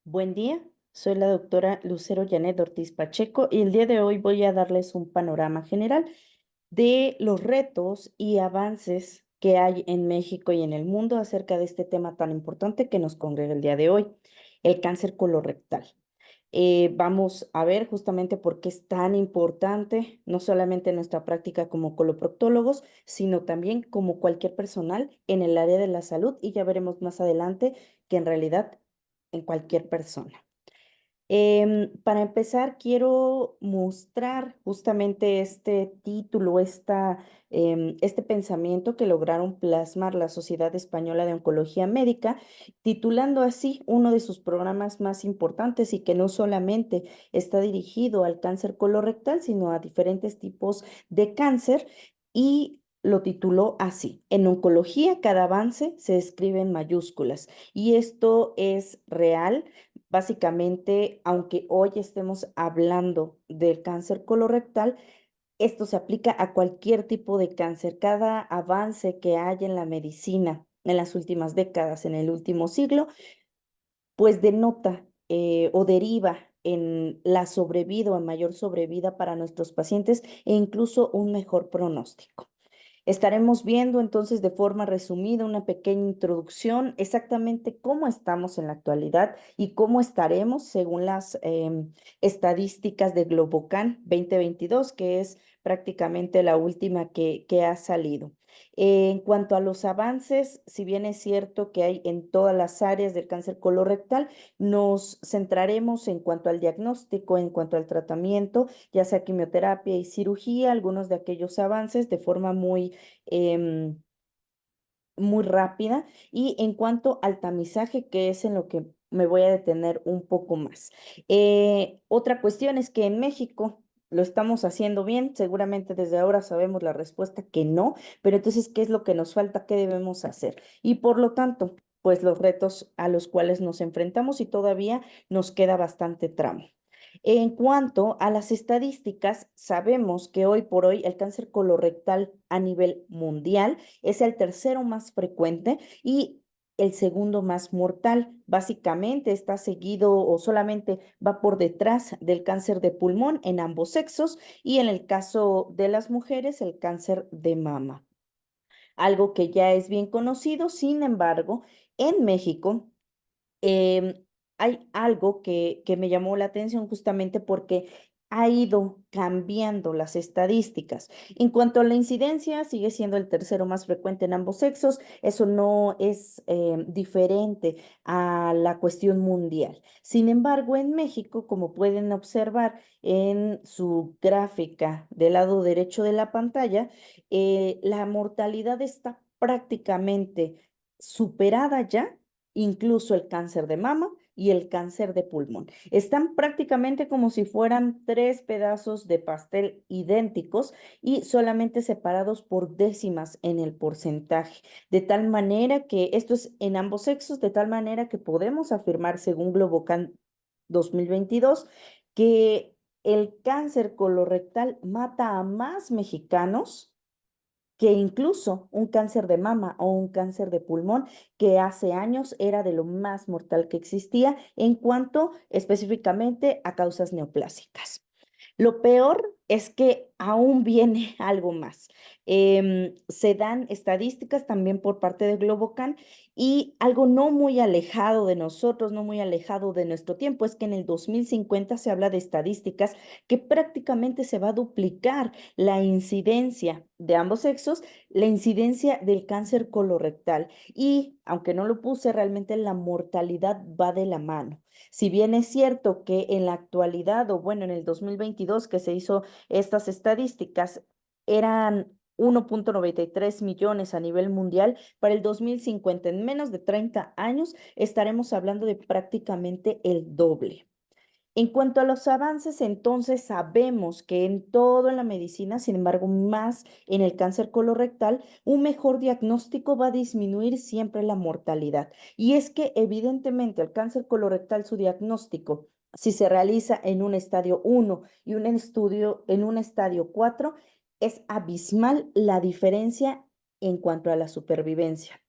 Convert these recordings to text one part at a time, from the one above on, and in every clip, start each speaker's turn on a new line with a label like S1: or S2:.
S1: Buen día, soy la doctora Lucero Janet Ortiz Pacheco y el día de hoy voy a darles un panorama general de los retos y avances que hay en México y en el mundo acerca de este tema tan importante que nos congrega el día de hoy, el cáncer colorectal. Vamos a ver justamente por qué es tan importante, no solamente en nuestra práctica como coloproctólogos, sino también como cualquier personal en el área de la salud y ya veremos más adelante que en realidad en cualquier persona. Para empezar, quiero mostrar justamente este título, este pensamiento que lograron plasmar la Sociedad Española de Oncología Médica, titulando así uno de sus programas más importantes y que no solamente está dirigido al cáncer colorectal, sino a diferentes tipos de cáncer, y lo tituló así: En oncología, cada avance se escribe en mayúsculas. Y esto es real. Básicamente, aunque hoy estemos hablando del cáncer colorectal, esto se aplica a cualquier tipo de cáncer. Cada avance que hay en la medicina en las últimas décadas, en el último siglo, pues denota o deriva en la sobrevida o en mayor sobrevida para nuestros pacientes e incluso un mejor pronóstico. Estaremos viendo entonces de forma resumida una pequeña introducción exactamente cómo estamos en la actualidad y cómo estaremos según las estadísticas de Globocan 2022, que es prácticamente la última que ha salido. En cuanto a los avances, si bien es cierto que hay en todas las áreas del cáncer colorectal, nos centraremos en cuanto al diagnóstico, en cuanto al tratamiento, ya sea quimioterapia y cirugía, algunos de aquellos avances de forma em, muy rápida. Y en cuanto al tamizaje, que es en lo que me voy a detener un poco más. Otra cuestión es que en México lo estamos haciendo bien, seguramente desde ahora sabemos la respuesta que no, pero entonces, ¿qué es lo que nos falta? ¿Qué debemos hacer? Y por lo tanto, pues los retos a los cuales nos enfrentamos y todavía nos queda bastante tramo. En cuanto a las estadísticas, sabemos que hoy por hoy el cáncer colorectal a nivel mundial es el tercero más frecuente y el segundo más mortal. Básicamente está seguido o solamente va por detrás del cáncer de pulmón en ambos sexos y en el caso de las mujeres, el cáncer de mama. Algo que ya es bien conocido. Sin embargo, en México Em, hay algo que me llamó la atención justamente porque ha ido cambiando las estadísticas. En cuanto a la incidencia, sigue siendo el tercero más frecuente en ambos sexos. Eso no es diferente a la cuestión mundial. Sin embargo, en México, como pueden observar en su gráfica del lado derecho de la pantalla, la mortalidad está prácticamente superada ya, incluso el cáncer de mama y el cáncer de pulmón. Están prácticamente como si fueran tres pedazos de pastel idénticos y solamente separados por décimas en el porcentaje. De tal manera que esto es en ambos sexos, de tal manera que podemos afirmar, según Globocan 2022, que el cáncer colorectal mata a más mexicanos que incluso un cáncer de mama o un cáncer de pulmón, que hace años era de lo más mortal que existía en cuanto específicamente a causas neoplásicas. Lo peor es que aún viene algo más. Se dan estadísticas también por parte de Globocan y algo no muy alejado de nosotros, no muy alejado de nuestro tiempo, es que en el 2050 se habla de estadísticas que prácticamente se va a duplicar la incidencia de ambos sexos, la incidencia del cáncer colorectal. Y aunque no lo puse, realmente la mortalidad va de la mano. Si bien es cierto que en la actualidad, o bueno, en el 2022 que se hizo estas estadísticas, eran 1,93 millones a nivel mundial, para el 2050, en menos de 30 años, estaremos hablando de prácticamente el doble. En cuanto a los avances, entonces sabemos que en todo en la medicina, sin embargo, más en el cáncer colorectal, un mejor diagnóstico va a disminuir siempre la mortalidad. Y es que evidentemente el cáncer colorectal, su diagnóstico, si se realiza en un estadio 1 y un estudio en un estadio 4, es abismal la diferencia en cuanto a la supervivencia.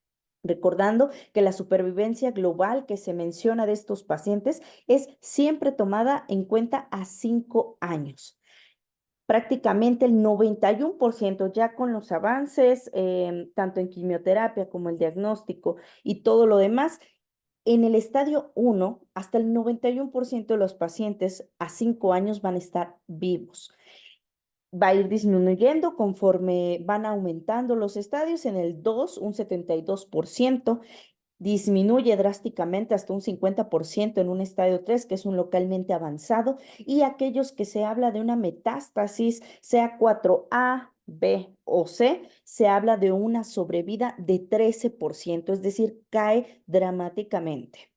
S1: recordando que la supervivencia global que se menciona de estos pacientes es siempre tomada en cuenta a 5 años. Prácticamente el 91% ya con los avances, tanto en quimioterapia como el diagnóstico y todo lo demás, en el estadio 1, hasta el 91% de los pacientes a 5 años van a estar vivos. Va a ir disminuyendo conforme van aumentando los estadios. En el 2, un 72%, disminuye drásticamente hasta un 50% en un estadio 3, que es un localmente avanzado, y aquellos que se habla de una metástasis, sea 4A, B o C, se habla de una sobrevida de 13%, es decir, cae dramáticamente.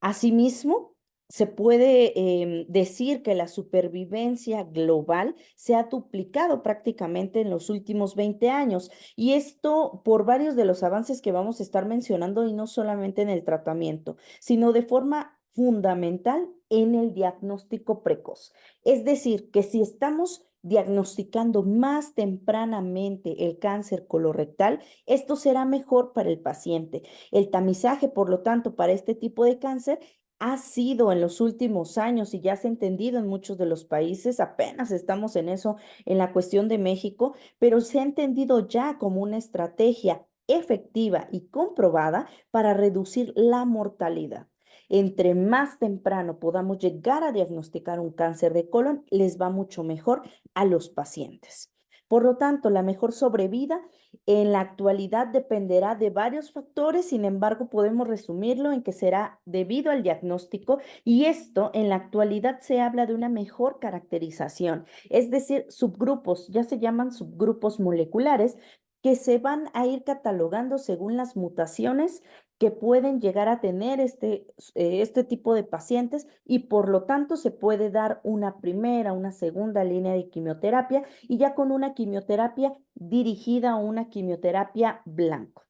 S1: Asimismo, se puede decir que la supervivencia global se ha duplicado prácticamente en los últimos 20 años, y esto por varios de los avances que vamos a estar mencionando, y no solamente en el tratamiento, sino de forma fundamental en el diagnóstico precoz. Es decir, que si estamos diagnosticando más tempranamente el cáncer colorectal, esto será mejor para el paciente. El tamizaje, por lo tanto, para este tipo de cáncer ha sido en los últimos años, y ya se ha entendido en muchos de los países, apenas estamos en eso en la cuestión de México, pero se ha entendido ya como una estrategia efectiva y comprobada para reducir la mortalidad. Entre más temprano podamos llegar a diagnosticar un cáncer de colon, les va mucho mejor a los pacientes. Por lo tanto, la mejor sobrevida en la actualidad dependerá de varios factores. Sin embargo, podemos resumirlo en que será debido al diagnóstico, y esto en la actualidad se habla de una mejor caracterización, es decir, subgrupos, ya se llaman subgrupos moleculares, que se van a ir catalogando según las mutaciones que pueden llegar a tener este tipo de pacientes, y por lo tanto se puede dar una primera, una segunda línea de quimioterapia, y ya con una quimioterapia dirigida o una quimioterapia blanco.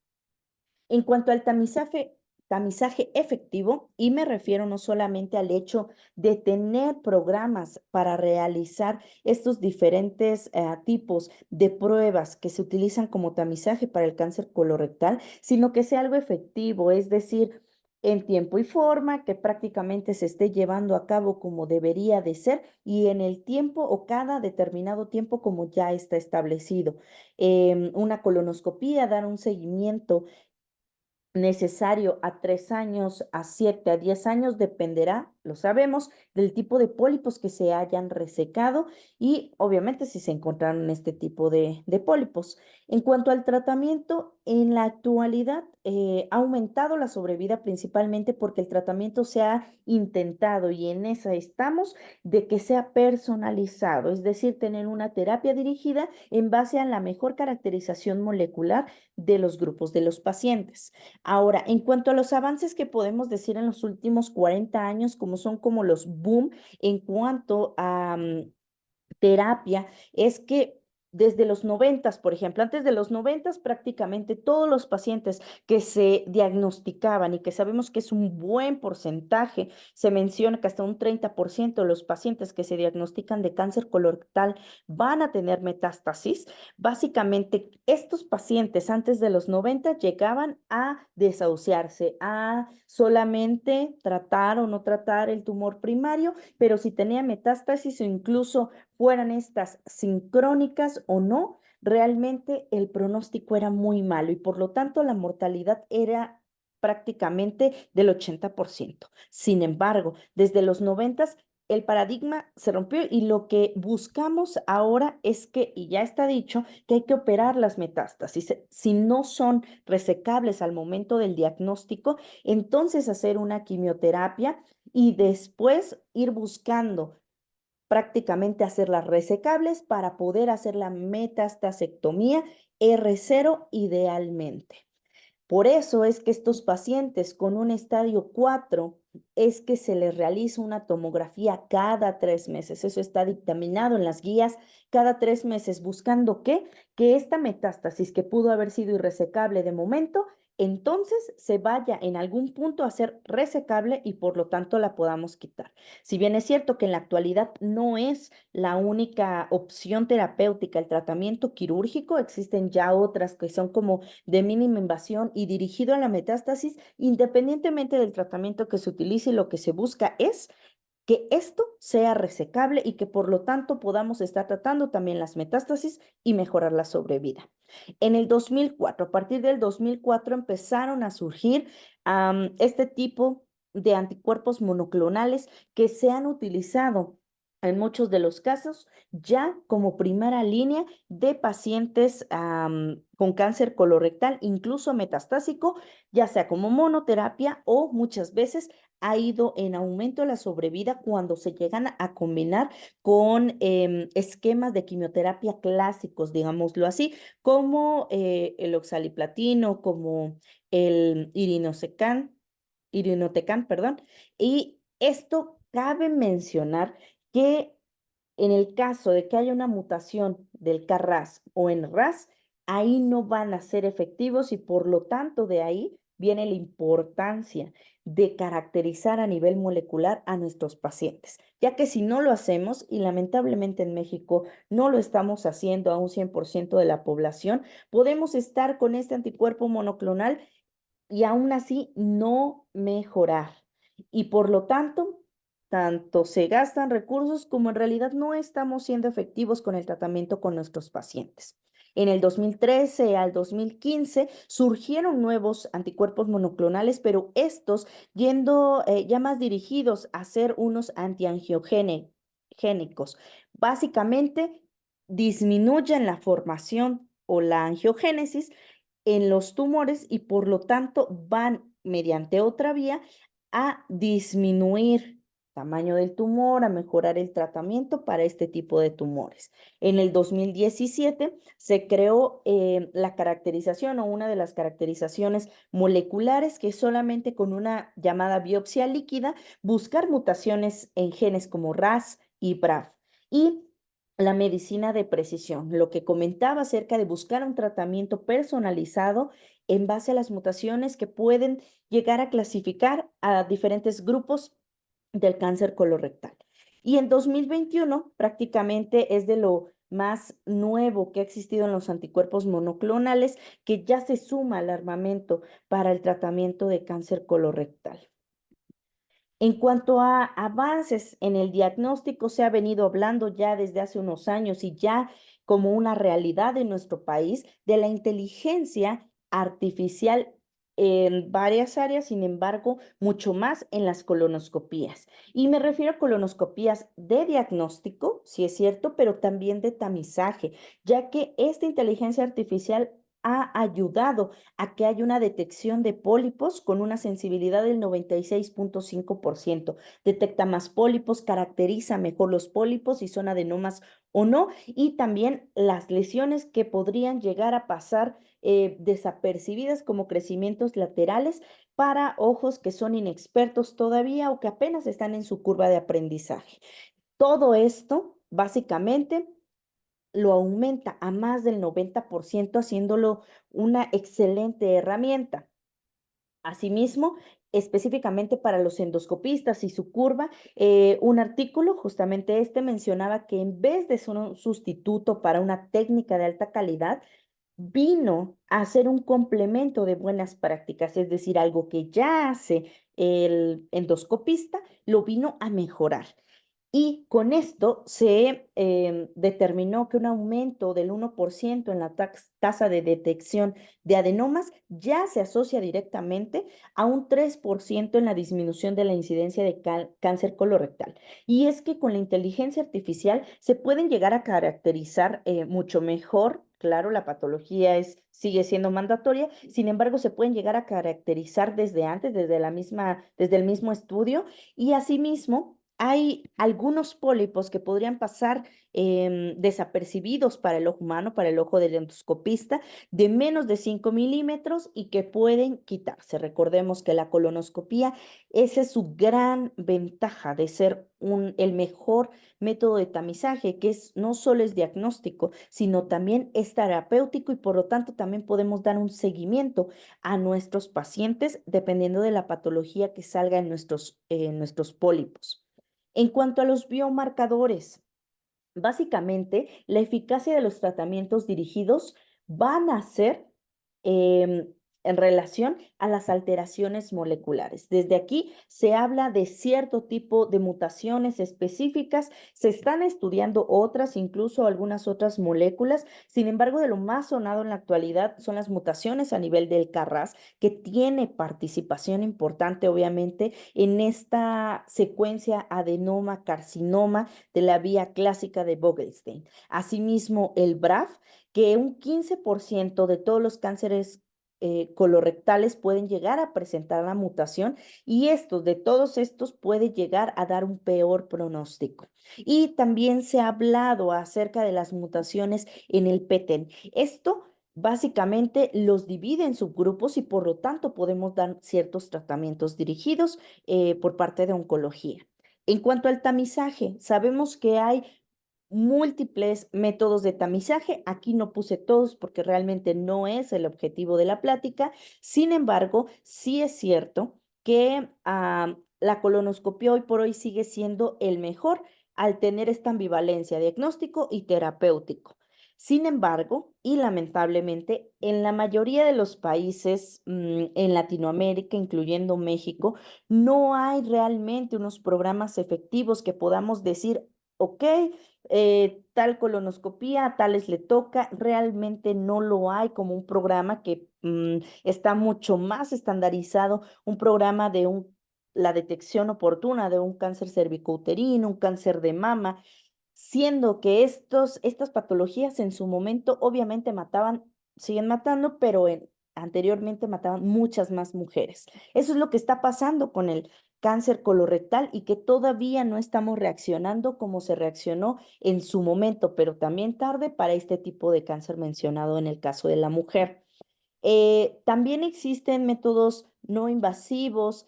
S1: En cuanto al tamizaje efectivo, y me refiero no solamente al hecho de tener programas para realizar estos diferentes tipos de pruebas que se utilizan como tamizaje para el cáncer colorectal, sino que sea algo efectivo, es decir, en tiempo y forma, que prácticamente se esté llevando a cabo como debería de ser, y en el tiempo o cada determinado tiempo como ya está establecido. Una colonoscopía, dar un seguimiento necesario a 3 años, a 7, a 10 años, dependerá, lo sabemos, del tipo de pólipos que se hayan resecado, y obviamente si se encontraron este tipo de pólipos. En cuanto al tratamiento, en la actualidad ha aumentado la sobrevida principalmente porque el tratamiento se ha intentado, y en esa estamos, de que sea personalizado, es decir, tener una terapia dirigida en base a la mejor caracterización molecular de los grupos de los pacientes. Ahora, en cuanto a los avances que podemos decir en los últimos 40 años, como son como los boom en cuanto a terapia, es que desde los 90, por ejemplo, antes de los 90, prácticamente todos los pacientes que se diagnosticaban, y que sabemos que es un buen porcentaje, se menciona que hasta un 30% de los pacientes que se diagnostican de cáncer colorectal van a tener metástasis. Básicamente, estos pacientes antes de los 90 llegaban a desahuciarse, a solamente tratar o no tratar el tumor primario, pero si tenía metástasis o incluso fueran estas sincrónicas o no, realmente el pronóstico era muy malo, y por lo tanto la mortalidad era prácticamente del 80%. Sin embargo, desde los 90 el paradigma se rompió, y lo que buscamos ahora es que, y ya está dicho, que hay que operar las metástasis. Si no son resecables al momento del diagnóstico, entonces hacer una quimioterapia y después ir buscando prácticamente hacerlas resecables para poder hacer la metastasectomía R0 idealmente. Por eso es que estos pacientes con un estadio 4 es que se les realiza una tomografía cada 3 meses. Eso está dictaminado en las guías, cada 3 meses, buscando que esta metástasis que pudo haber sido irresecable de momento entonces se vaya en algún punto a ser resecable y por lo tanto la podamos quitar. Si bien es cierto que en la actualidad no es la única opción terapéutica el tratamiento quirúrgico, existen ya otras que son como de mínima invasión y dirigido a la metástasis, independientemente del tratamiento que se utilice, lo que se busca es que esto sea resecable y que por lo tanto podamos estar tratando también las metástasis y mejorar la sobrevida. En el 2004, a partir del 2004 empezaron a surgir este tipo de anticuerpos monoclonales que se han utilizado en muchos de los casos ya como primera línea de pacientes con cáncer colorectal, incluso metastásico, ya sea como monoterapia o muchas veces ha ido en aumento la sobrevida cuando se llegan a combinar con esquemas de quimioterapia clásicos, digámoslo así, como el oxaliplatino, como el irinotecan, perdón. Y esto cabe mencionar que en el caso de que haya una mutación del KRAS o en RAS, ahí no van a ser efectivos y por lo tanto de ahí viene la importancia de caracterizar a nivel molecular a nuestros pacientes, ya que si no lo hacemos, y lamentablemente en México no lo estamos haciendo a un 100% de la población, podemos estar con este anticuerpo monoclonal y aún así no mejorar. Y por lo tanto se gastan recursos como en realidad no estamos siendo efectivos con el tratamiento con nuestros pacientes. En el 2013 al 2015 surgieron nuevos anticuerpos monoclonales, pero estos yendo ya más dirigidos a ser unos antiangiogénicos. Básicamente disminuyen la formación o la angiogénesis en los tumores y por lo tanto van mediante otra vía a disminuir tamaño del tumor, a mejorar el tratamiento para este tipo de tumores. En el 2017 se creó la caracterización o una de las caracterizaciones moleculares que solamente con una llamada biopsia líquida buscar mutaciones en genes como RAS y BRAF. Y la medicina de precisión, lo que comentaba acerca de buscar un tratamiento personalizado en base a las mutaciones que pueden llegar a clasificar a diferentes grupos del cáncer colorectal. Y en 2021 prácticamente es de lo más nuevo que ha existido en los anticuerpos monoclonales, que ya se suma al armamento para el tratamiento de cáncer colorectal. En cuanto a avances en el diagnóstico, se ha venido hablando ya desde hace unos años y ya como una realidad en nuestro país de la inteligencia artificial en varias áreas, sin embargo, mucho más en las colonoscopías. Y me refiero a colonoscopías de diagnóstico, sí es cierto, pero también de tamizaje, ya que esta inteligencia artificial ha ayudado a que haya una detección de pólipos con una sensibilidad del 96.5%. Detecta más pólipos, caracteriza mejor los pólipos si son adenomas o no, y también las lesiones que podrían llegar a pasar desapercibidas como crecimientos laterales para ojos que son inexpertos todavía o que apenas están en su curva de aprendizaje. Todo esto, básicamente, lo aumenta a más del 90%, haciéndolo una excelente herramienta. Asimismo, específicamente para los endoscopistas y su curva, un artículo, justamente este, mencionaba que en vez de ser un sustituto para una técnica de alta calidad, vino a ser un complemento de buenas prácticas, es decir, algo que ya hace el endoscopista, lo vino a mejorar. Y con esto se determinó que un aumento del 1% en la tasa de detección de adenomas ya se asocia directamente a un 3% en la disminución de la incidencia de cáncer colorectal. Y es que con la inteligencia artificial se pueden llegar a caracterizar mucho mejor. Claro, la patología sigue siendo mandatoria, sin embargo, se pueden llegar a caracterizar desde antes, desde el mismo estudio, y asimismo hay algunos pólipos que podrían pasar desapercibidos para el ojo humano, para el ojo del endoscopista, de menos de 5 milímetros y que pueden quitarse. Recordemos que la colonoscopía, esa es su gran ventaja de ser el mejor método de tamizaje, que no solo es diagnóstico, sino también es terapéutico y por lo tanto también podemos dar un seguimiento a nuestros pacientes dependiendo de la patología que salga en nuestros pólipos. En cuanto a los biomarcadores, básicamente, la eficacia de los tratamientos dirigidos van a ser em, en relación a las alteraciones moleculares. Desde aquí se habla de cierto tipo de mutaciones específicas, se están estudiando otras, incluso algunas otras moléculas. Sin embargo, de lo más sonado en la actualidad son las mutaciones a nivel del CARRAS, que tiene participación importante, obviamente, en esta secuencia adenoma-carcinoma de la vía clásica de Vogelstein. Asimismo, el BRAF, que un 15% de todos los cánceres colorectales pueden llegar a presentar la mutación y de todos estos puede llegar a dar un peor pronóstico. Y también se ha hablado acerca de las mutaciones en el PTEN. Esto básicamente los divide en subgrupos y por lo tanto podemos dar ciertos tratamientos dirigidos por parte de oncología. En cuanto al tamizaje, sabemos que hay múltiples métodos de tamizaje. Aquí no puse todos porque realmente no es el objetivo de la plática. Sin embargo, sí es cierto que la colonoscopia hoy por hoy sigue siendo el mejor al tener esta ambivalencia diagnóstico y terapéutico. Sin embargo, y lamentablemente, en la mayoría de los países en Latinoamérica, incluyendo México, no hay realmente unos programas efectivos que podamos decir, ok, tal colonoscopía, a tales le toca, realmente no lo hay como un programa que está mucho más estandarizado, un programa de la detección oportuna de un cáncer cervicouterino, un cáncer de mama, siendo que estas patologías en su momento obviamente mataban, siguen matando, pero anteriormente mataban muchas más mujeres. Eso es lo que está pasando con el cáncer colorectal y que todavía no estamos reaccionando como se reaccionó en su momento, pero también tarde para este tipo de cáncer mencionado en el caso de la mujer. También existen métodos no invasivos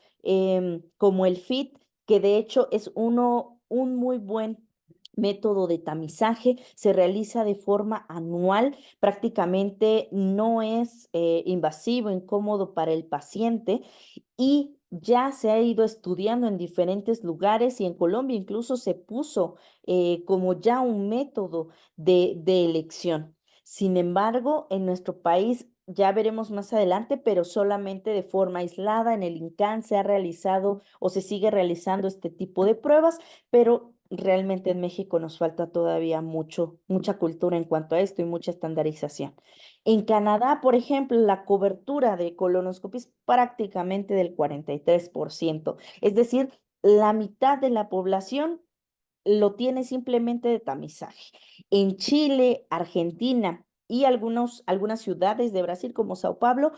S1: como el FIT, que de hecho es un muy buen método de tamizaje, se realiza de forma anual, prácticamente no es invasivo, incómodo para el paciente y ya se ha ido estudiando en diferentes lugares y en Colombia incluso se puso como ya un método de elección. Sin embargo, en nuestro país ya veremos más adelante, pero solamente de forma aislada en el INCAN se ha realizado o se sigue realizando este tipo de pruebas, pero realmente en México nos falta todavía mucha cultura en cuanto a esto y mucha estandarización. En Canadá, por ejemplo, la cobertura de colonoscopia es prácticamente del 43%, es decir, la mitad de la población lo tiene simplemente de tamizaje. En Chile, Argentina y algunas ciudades de Brasil como Sao Paulo,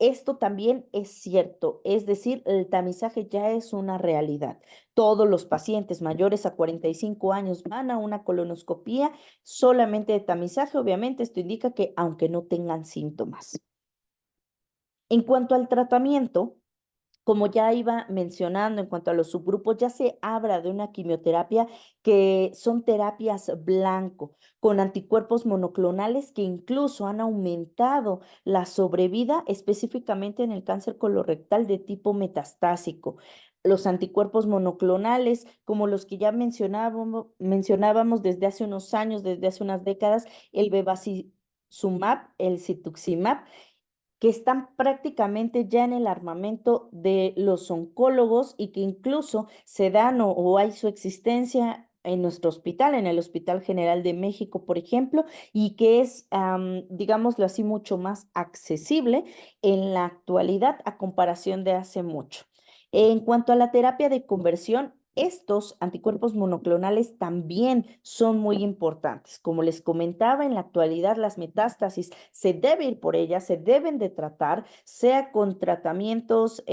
S1: esto también es cierto, es decir, el tamizaje ya es una realidad. Todos los pacientes mayores a 45 años van a una colonoscopía solamente de tamizaje. Obviamente, esto indica que aunque no tengan síntomas. En cuanto al tratamiento, como ya iba mencionando en cuanto a los subgrupos, ya se habla de una quimioterapia que son terapias blanco, con anticuerpos monoclonales que incluso han aumentado la sobrevida específicamente en el cáncer colorectal de tipo metastásico. Los anticuerpos monoclonales, como los que ya mencionábamos desde hace unos años, desde hace unas décadas, el bevacizumab, el cetuximab, que están prácticamente ya en el armamento de los oncólogos y que incluso se dan o hay su existencia en nuestro hospital, en el Hospital General de México, por ejemplo, y que es, digámoslo así, mucho más accesible en la actualidad a comparación de hace mucho. En cuanto a la terapia de conversión, estos anticuerpos monoclonales también son muy importantes. Como les comentaba, en la actualidad las metástasis se debe ir por ellas, se deben de tratar, sea con tratamientos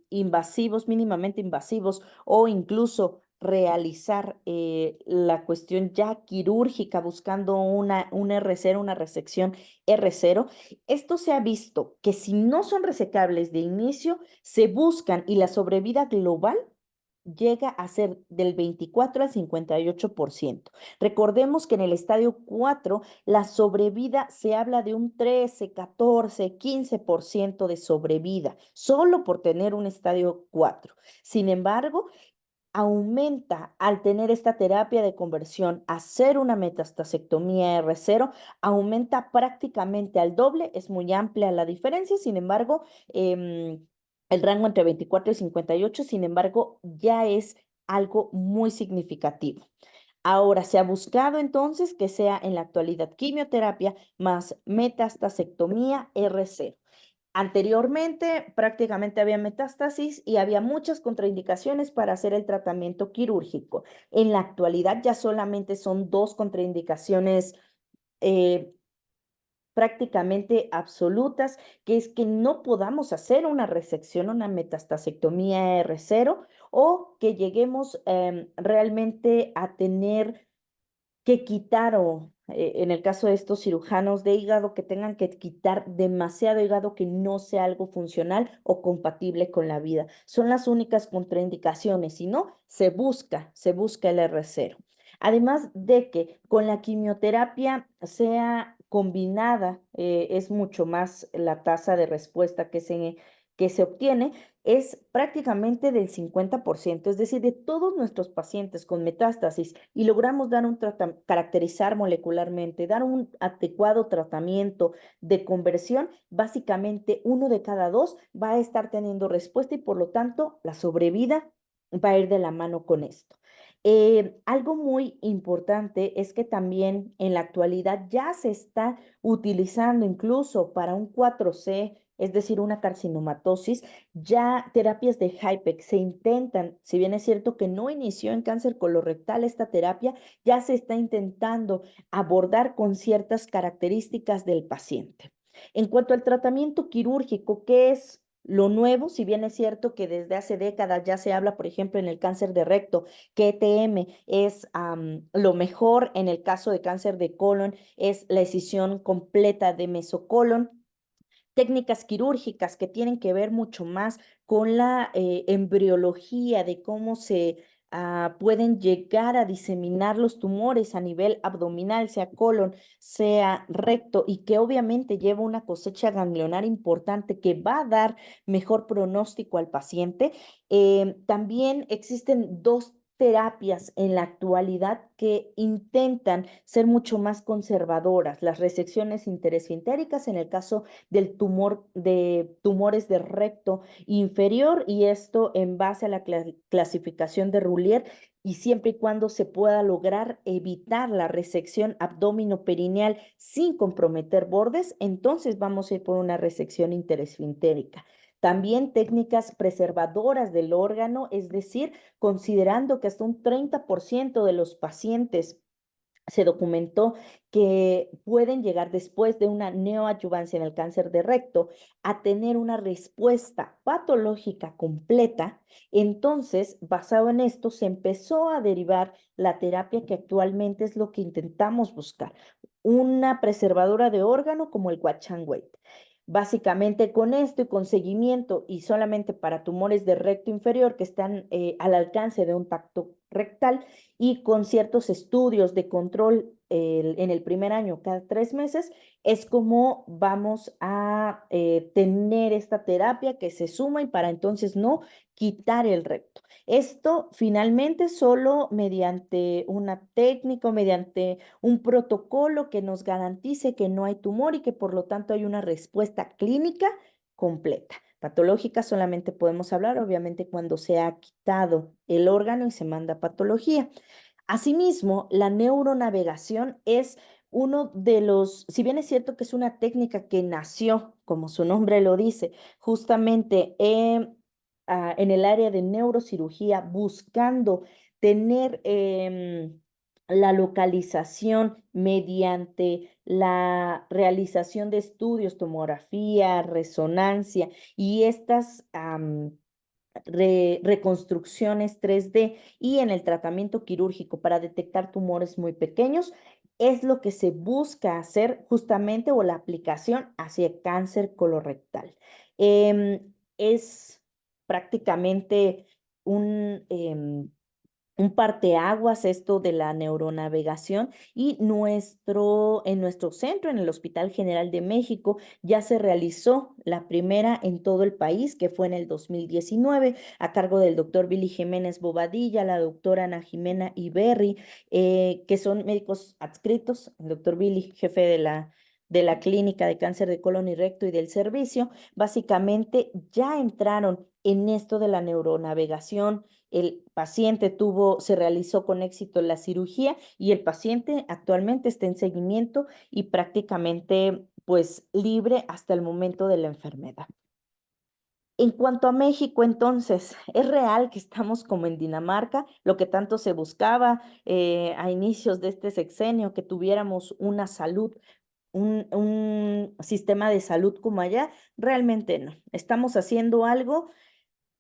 S1: invasivos, mínimamente invasivos o incluso realizar la cuestión ya quirúrgica buscando un R0, una resección R0, esto se ha visto que si no son resecables de inicio, se buscan y la sobrevida global llega a ser del 24 al 58%. Recordemos que en el estadio 4 la sobrevida se habla de un 13, 14, 15% de sobrevida, solo por tener un estadio 4. Sin embargo, aumenta al tener esta terapia de conversión, hacer una metastasectomía R0, aumenta prácticamente al doble, es muy amplia la diferencia, sin embargo, el rango entre 24 y 58, sin embargo, ya es algo muy significativo. Ahora, se ha buscado entonces que sea en la actualidad quimioterapia más metastasectomía R0. Anteriormente prácticamente había metástasis y había muchas contraindicaciones para hacer el tratamiento quirúrgico. En la actualidad ya solamente son dos contraindicaciones eh, prácticamente absolutas, que es que no podamos hacer una resección, una metastasectomía R0 o que lleguemos realmente a tener que quitar o en el caso de estos cirujanos de hígado, que tengan que quitar demasiado hígado que no sea algo funcional o compatible con la vida. Son las únicas contraindicaciones, si no, se busca el R0. Además de que con la quimioterapia sea combinada, es mucho más la tasa de respuesta que se obtiene es prácticamente del 50%, es decir, de todos nuestros pacientes con metástasis y logramos dar caracterizar molecularmente, dar un adecuado tratamiento de conversión, básicamente uno de cada dos va a estar teniendo respuesta y por lo tanto la sobrevida va a ir de la mano con esto. Algo muy importante es que también en la actualidad ya se está utilizando incluso para un 4C, es decir, una carcinomatosis, ya terapias de HIPEC se intentan, si bien es cierto que no inició en cáncer colorectal esta terapia, ya se está intentando abordar con ciertas características del paciente. En cuanto al tratamiento quirúrgico, ¿qué es lo nuevo? Si bien es cierto que desde hace décadas ya se habla, por ejemplo, en el cáncer de recto, que ETM es lo mejor en el caso de cáncer de colon, es la escisión completa de mesocolon, técnicas quirúrgicas que tienen que ver mucho más con la embriología de cómo se pueden llegar a diseminar los tumores a nivel abdominal, sea colon, sea recto, y que obviamente lleva una cosecha ganglionar importante que va a dar mejor pronóstico al paciente. También existen dos terapias en la actualidad que intentan ser mucho más conservadoras, las resecciones interesfintéricas en el caso del tumor de tumores de recto inferior y esto en base a la clasificación de Roulier y siempre y cuando se pueda lograr evitar la resección abdominoperineal sin comprometer bordes, entonces vamos a ir por una resección interesfintérica. También técnicas preservadoras del órgano, es decir, considerando que hasta un 30% de los pacientes se documentó que pueden llegar después de una neoadyuvancia en el cáncer de recto a tener una respuesta patológica completa. Entonces, basado en esto, se empezó a derivar la terapia que actualmente es lo que intentamos buscar, una preservadora de órgano como el Watch and Wait. Básicamente con esto y con seguimiento y solamente para tumores de recto inferior que están al alcance de un tacto rectal y con ciertos estudios de control en el primer año cada 3 meses, es como vamos a tener esta terapia que se suma y para entonces no quitar el recto. Esto finalmente solo mediante una técnica, mediante un protocolo que nos garantice que no hay tumor y que por lo tanto hay una respuesta clínica completa. Patológica solamente podemos hablar, obviamente, cuando se ha quitado el órgano y se manda a patología. Asimismo, la neuronavegación es uno de los, si bien es cierto que es una técnica que nació, como su nombre lo dice, justamente en el área de neurocirugía, buscando tener la localización mediante la realización de estudios, tomografía, resonancia y estas reconstrucciones 3D y en el tratamiento quirúrgico para detectar tumores muy pequeños. Es lo que se busca hacer justamente o la aplicación hacia cáncer colorectal. Es prácticamente un, un parteaguas esto de la neuronavegación y en nuestro centro, en el Hospital General de México, ya se realizó la primera en todo el país, que fue en el 2019, a cargo del doctor Billy Jiménez Bobadilla, la doctora Ana Jimena Iberri, que son médicos adscritos, el doctor Billy, jefe de la clínica de cáncer de colon y recto y del servicio, básicamente ya entraron en esto de la neuronavegación. El paciente se realizó con éxito la cirugía y el paciente actualmente está en seguimiento y prácticamente pues libre hasta el momento de la enfermedad. En cuanto a México, entonces, es real que estamos como en Dinamarca, lo que tanto se buscaba a inicios de este sexenio, que tuviéramos una salud, un sistema de salud como allá. Realmente no. Estamos haciendo algo.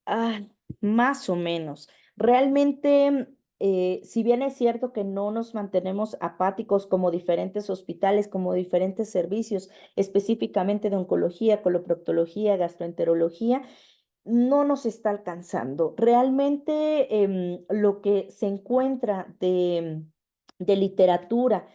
S1: Ah, más o menos. Realmente, si bien es cierto que no nos mantenemos apáticos como diferentes hospitales, como diferentes servicios, específicamente de oncología, coloproctología, gastroenterología, no nos está alcanzando. Realmente, lo que se encuentra de literatura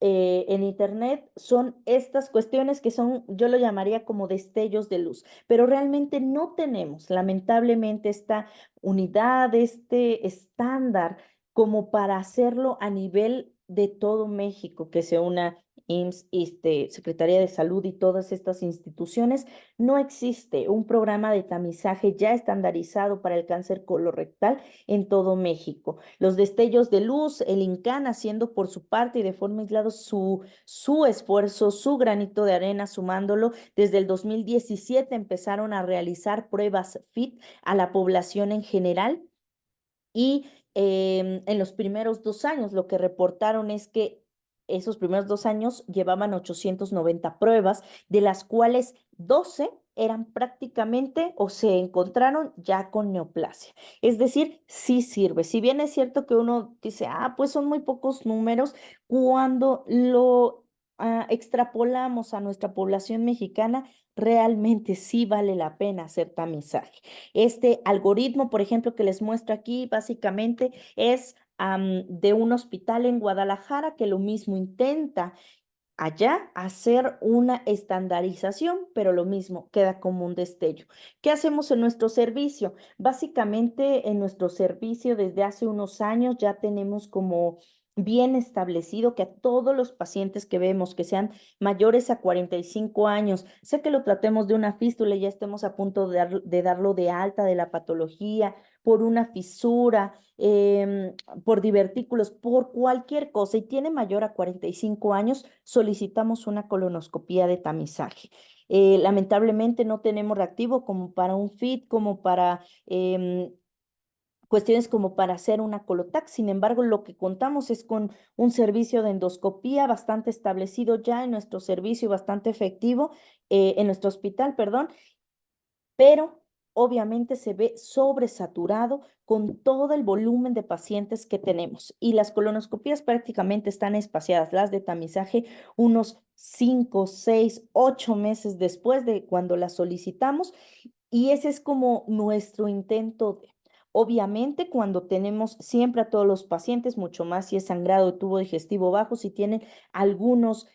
S1: en Internet son estas cuestiones que son, yo lo llamaría como destellos de luz, pero realmente no tenemos, lamentablemente, esta unidad, este estándar como para hacerlo a nivel de todo México, que sea una IMSS, Secretaría de Salud y todas estas instituciones. No existe un programa de tamizaje ya estandarizado para el cáncer colorectal en todo México. Los destellos de luz, el INCAN haciendo por su parte y de forma aislada su esfuerzo, su granito de arena, sumándolo. Desde el 2017 empezaron a realizar pruebas FIT a la población en general y en los primeros 2 años lo que reportaron es que esos primeros 2 años llevaban 890 pruebas, de las cuales 12 eran prácticamente o se encontraron ya con neoplasia. Es decir, sí sirve. Si bien es cierto que uno dice, pues son muy pocos números, cuando lo extrapolamos a nuestra población mexicana, realmente sí vale la pena hacer tamizaje. Este algoritmo, por ejemplo, que les muestro aquí, básicamente es de un hospital en Guadalajara que lo mismo intenta allá hacer una estandarización, pero lo mismo queda como un destello. ¿Qué hacemos en nuestro servicio? Básicamente en nuestro servicio desde hace unos años ya tenemos como bien establecido que a todos los pacientes que vemos que sean mayores a 45 años, sé que lo tratemos de una fístula y ya estemos a punto de darlo de alta de la patología, por una fisura, por divertículos, por cualquier cosa y tiene mayor a 45 años, solicitamos una colonoscopía de tamizaje. Lamentablemente no tenemos reactivo como para un FIT, como para cuestiones como para hacer una colotac. Sin embargo, lo que contamos es con un servicio de endoscopía bastante establecido ya en nuestro servicio, bastante efectivo en nuestro hospital, perdón, pero obviamente se ve sobresaturado con todo el volumen de pacientes que tenemos. Y las colonoscopías prácticamente están espaciadas, las de tamizaje, unos 5, 6, 8 meses después de cuando las solicitamos. Y ese es como nuestro intento de... Obviamente, cuando tenemos siempre a todos los pacientes, mucho más si es sangrado de tubo digestivo bajo, si tienen algunos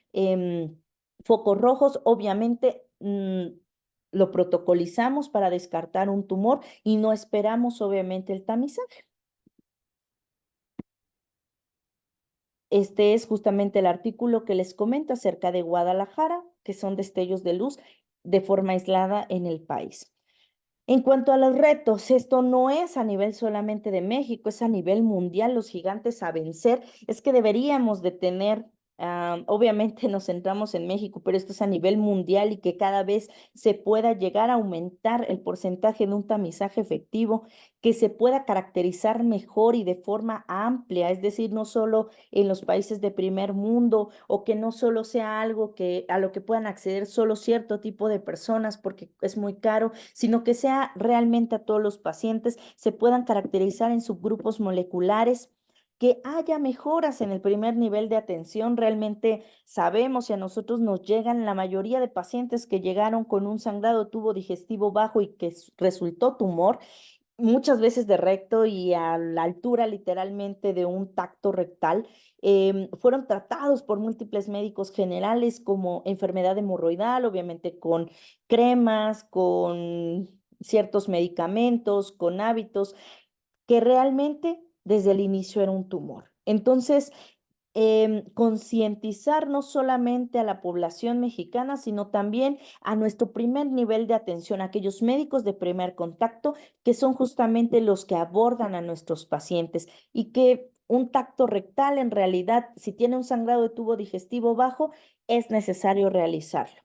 S1: focos rojos, obviamente lo protocolizamos para descartar un tumor y no esperamos obviamente el tamizaje. Este es justamente el artículo que les comento acerca de Guadalajara, que son destellos de luz de forma aislada en el país. En cuanto a los retos, esto no es a nivel solamente de México, es a nivel mundial, los gigantes a vencer. Es que deberíamos de tener Obviamente nos centramos en México, pero esto es a nivel mundial y que cada vez se pueda llegar a aumentar el porcentaje de un tamizaje efectivo, que se pueda caracterizar mejor y de forma amplia, es decir, no solo en los países de primer mundo o que no solo sea algo que a lo que puedan acceder solo cierto tipo de personas porque es muy caro, sino que sea realmente a todos los pacientes, se puedan caracterizar en subgrupos moleculares, que haya mejoras en el primer nivel de atención. Realmente sabemos y a nosotros nos llegan la mayoría de pacientes que llegaron con un sangrado tubo digestivo bajo y que resultó tumor, muchas veces de recto y a la altura literalmente de un tacto rectal. Fueron tratados por múltiples médicos generales como enfermedad hemorroidal, obviamente con cremas, con ciertos medicamentos, con hábitos que realmente desde el inicio era un tumor. Entonces, concientizar no solamente a la población mexicana, sino también a nuestro primer nivel de atención, a aquellos médicos de primer contacto, que son justamente los que abordan a nuestros pacientes y que un tacto rectal en realidad, si tiene un sangrado de tubo digestivo bajo, es necesario realizarlo.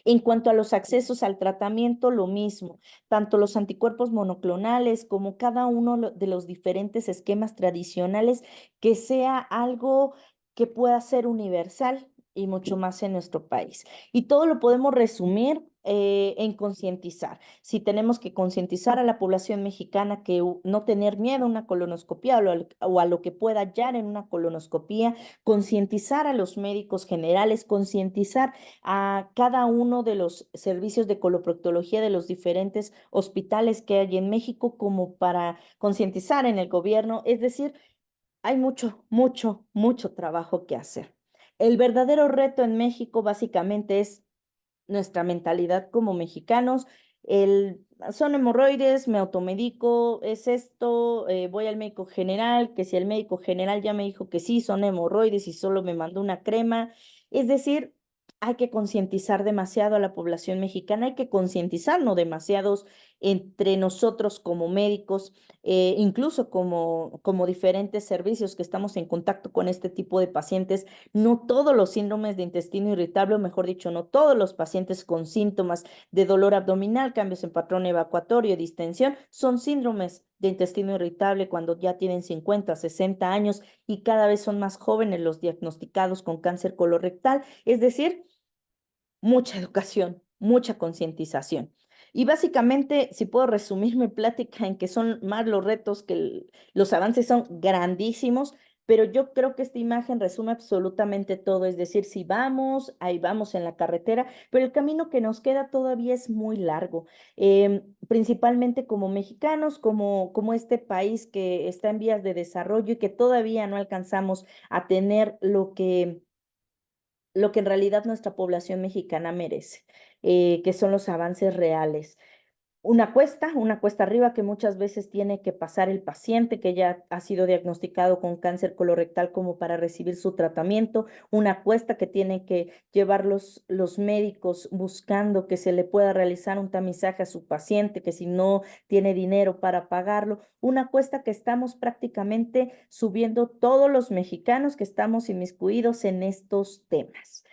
S1: En cuanto a los accesos al tratamiento, lo mismo, tanto los anticuerpos monoclonales como cada uno de los diferentes esquemas tradicionales, que sea algo que pueda ser universal y mucho más en nuestro país. Y todo lo podemos resumir en concientizar. Si tenemos que concientizar a la población mexicana que no tener miedo a una colonoscopia o a lo que pueda hallar en una colonoscopia, concientizar a los médicos generales, concientizar a cada uno de los servicios de coloproctología de los diferentes hospitales que hay en México como para concientizar en el gobierno. Es decir, hay mucho, mucho, mucho trabajo que hacer. El verdadero reto en México básicamente es nuestra mentalidad como mexicanos. Son hemorroides, me automedico, es esto, voy al médico general, que si el médico general ya me dijo que sí, son hemorroides y solo me mandó una crema. Es decir, hay que concientizar demasiado a la población mexicana, hay que concientizarnos demasiados entre nosotros como médicos, incluso como diferentes servicios que estamos en contacto con este tipo de pacientes. No todos los síndromes de intestino irritable, o mejor dicho, no todos los pacientes con síntomas de dolor abdominal, cambios en patrón evacuatorio, distensión, son síndromes de intestino irritable cuando ya tienen 50, 60 años y cada vez son más jóvenes los diagnosticados con cáncer colorectal. Es decir, mucha educación, mucha concientización. Y básicamente, si puedo resumir mi plática en que son más los retos que los avances son grandísimos, pero yo creo que esta imagen resume absolutamente todo. Es decir, si vamos, ahí vamos en la carretera, pero el camino que nos queda todavía es muy largo. Principalmente como mexicanos, como este país que está en vías de desarrollo y que todavía no alcanzamos a tener lo que en realidad nuestra población mexicana merece, que son los avances reales. Una cuesta arriba que muchas veces tiene que pasar el paciente que ya ha sido diagnosticado con cáncer colorectal como para recibir su tratamiento, una cuesta que tienen que llevar los médicos buscando que se le pueda realizar un tamizaje a su paciente, que si no tiene dinero para pagarlo, una cuesta que estamos prácticamente subiendo todos los mexicanos que estamos inmiscuidos en estos temas.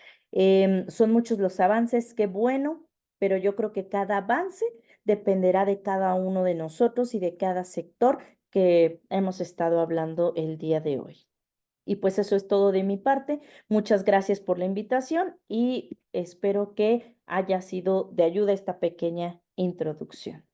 S1: Son muchos los avances, qué bueno, pero yo creo que cada avance dependerá de cada uno de nosotros y de cada sector que hemos estado hablando el día de hoy. Y pues eso es todo de mi parte. Muchas gracias por la invitación y espero que haya sido de ayuda esta pequeña introducción.